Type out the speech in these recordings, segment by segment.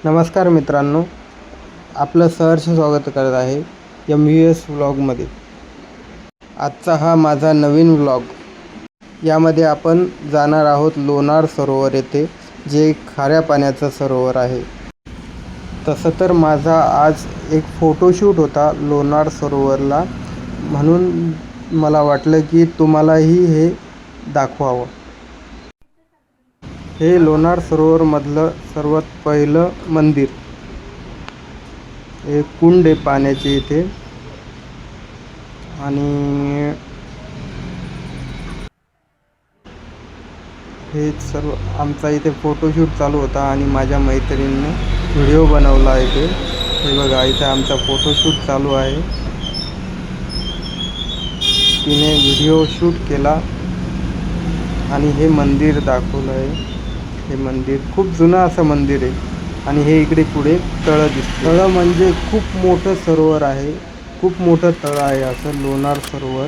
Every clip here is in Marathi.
नमस्कार मित्रांनो, आपलं सहर्ष स्वागत करत आहे MVS व्लॉगमध्ये। आजचा हा माझा नवीन व्लॉग। यामध्ये आपण जाणार आहोत लोणार सरोवर येथे, जे खाऱ्या पाण्याचं सरोवर आहे। तसं तर माझा आज एक फोटोशूट होता लोणार सरोवरला, म्हणून मला वाटलं की तुम्हालाही हे दाखवावं। हे लोणार सरोवरमधलं सर्वात पहिलं मंदिर, हे कुंड आहे पाण्याचे इथे। आणि हे सर्व आमचा इथे फोटोशूट चालू होता आणि माझ्या मैत्रिणीने व्हिडिओ बनवला आहे। हे बघा, इथे आमचा फोटोशूट चालू आहे। तिने व्हिडिओ शूट केला आणि हे मंदिर दाखवलं आहे। हे मंदिर खूप जुनं असं मंदिर आहे आणि हे इकडे पुढे तळं दिसतं। तळं म्हणजे खूप मोठं सरोवर आहे, खूप मोठं तळं आहे असं लोणार सरोवर।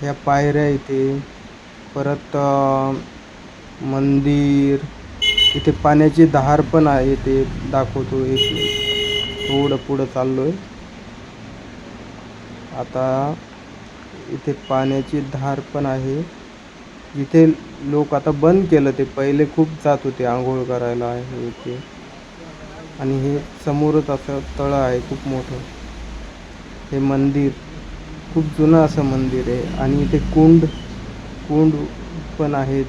ह्या पायऱ्या इथे, परत मंदिर, इथे पाण्याची धार पण आहे, ते दाखवतो। एक थोडं पुढं चाललोय आता। इथे पाण्याची धार पण आहे, जिथे लोक आता बंद केलं, ते पहिले खूप जात होते आंघोळ करायला आहे इथे। आणि हे समोरच असं तळं आहे खूप मोठं। हे मंदिर खूप जुनं असं मंदिर आहे आणि इथे कुंड पण आहेत।